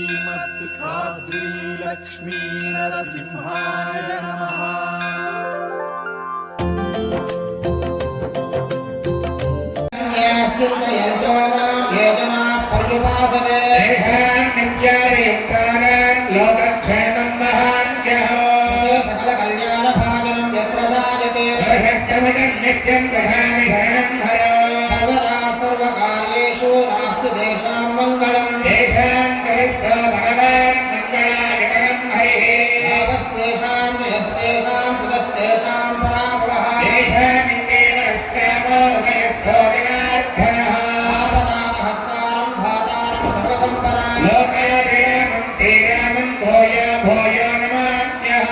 श्रीमत्खाद्रीलक्ष्मी नरसिंहाय नमः। सर्वदा सर्वकार्येषु नास्ति तेषां मङ्गलं तेषां करिष्ठो भगवान् मङ्गलायतनं हरिः भावस्तेषां यस्तेषां पुतस्तेषां पराभवः तेषामिन्देव स्कामो उभयस्थो विनार्थनः आपदामहत्तारं धातारं सर्वसम्पदां लोकाभिरामं श्रीरामं भूयो भूयो नमाम्यः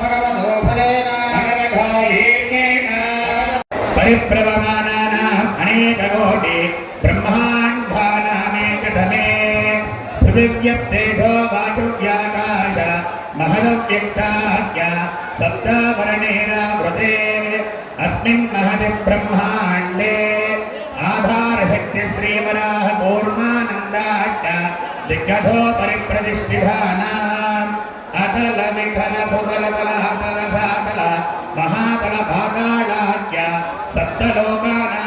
भगवतो फलेन भगवतोऽयेन परिप्रवमानानाम् अनेककोटि ब्रह्माण्डानामेकतमे पृथिव्यप्तेजो वायुव्याकाश महदव्यक्ताख्य सप्तावरणेनावृते अस्मिन् महति ब्रह्माण्डे आधारशक्ति श्रीवराह कूर्मानन्दाट्ट दिग्गजो परिप्रतिष्ठितानाम् अतल विठल सुतल तल अतल सातल महातल भागालाख्य सप्तलोकानां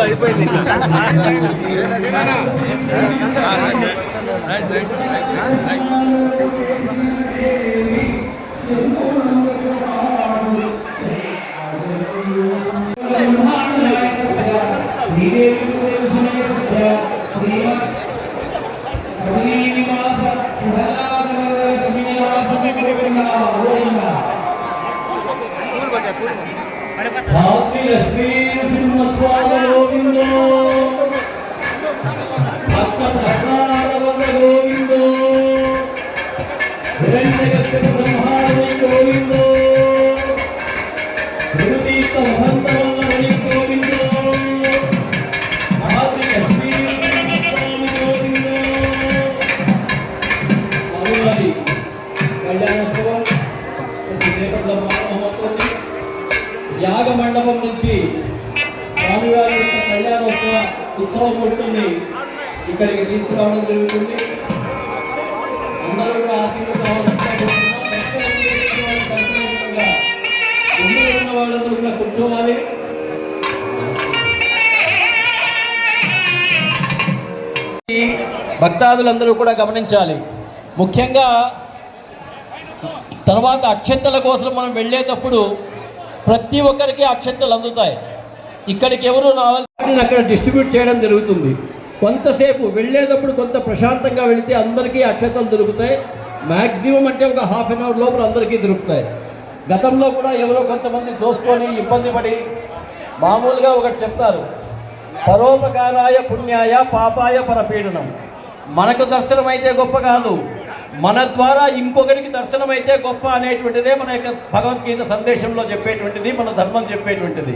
అయిపోయింది. యాగ మండపం నుంచి స్వామివారి యొక్క కళ్యాణోత్సవ ఉత్సవం మూర్తుల్ని ఇక్కడికి తీసుకురావడం జరుగుతుంది. అందరూ కూడా ఉన్న వాళ్ళందరూ కూడా కూర్చోవాలి. భక్తాదులందరూ కూడా గమనించాలి. ముఖ్యంగా తర్వాత అక్షంతల కోసం మనం వెళ్ళేటప్పుడు ప్రతి ఒక్కరికి అక్షంతలు అందుతాయి. ఇక్కడికి ఎవరు రావాల్సి అక్కడ డిస్ట్రిబ్యూట్ చేయడం జరుగుతుంది. కొంతసేపు వెళ్ళేటప్పుడు కొంత ప్రశాంతంగా వెళితే అందరికీ అక్షంతలు దొరుకుతాయి. మ్యాక్సిమం అంటే ఒక హాఫ్ అన్ అవర్ లోపల అందరికీ దొరుకుతాయి. గతంలో కూడా ఎవరో కొంతమంది దోసుకొని ఇబ్బంది పడి మామూలుగా ఒకటి చెప్తారు, పరోపకారాయ పుణ్యాయ పాపాయ పరపీడనం. మనకు దర్శనం అయితే గొప్ప కాదు, మన ద్వారా ఇంకొకరికి దర్శనం అయితే గొప్ప అనేటువంటిదే మన యొక్క భగవద్గీత సందేశంలో చెప్పేటువంటిది, మన ధర్మం చెప్పేటువంటిది.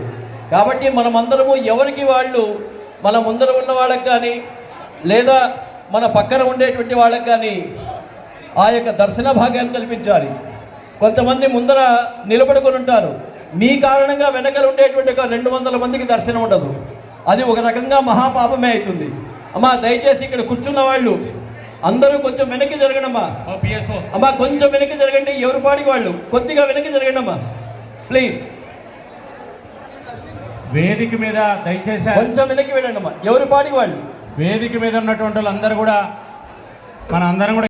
కాబట్టి మనమందరము ఎవరికి వాళ్ళు మన ముందర ఉన్న వాళ్ళకి కానీ లేదా మన పక్కన ఉండేటువంటి వాళ్ళకి కానీ ఆ యొక్క దర్శన భాగ్యాన్ని కల్పించాలి. కొంతమంది ముందర నిలబడుకొని ఉంటారు, మీ కారణంగా వెనకలు ఉండేటువంటి ఒక 200 మందికి దర్శనం ఉండదు. అది ఒక రకంగా మహాపాపమే అవుతుంది. అమ్మా దయచేసి ఇక్కడ కూర్చున్న వాళ్ళు అందరూ కొంచెం వెనక్కి జరగండమ్మా. అమ్మా కొంచెం వెనక్కి జరగండి, ఎవరి పాడికి వాళ్ళు కొద్దిగా వెనక్కి జరగండి అమ్మా ప్లీజ్. వేదిక మీద దయచేసి కొంచెం వెనక్కి వెళ్ళండి అమ్మా, ఎవరి పాడికి వాళ్ళు. వేదిక మీద ఉన్నటువంటి వాళ్ళందరూ కూడా మన అందరం కూడా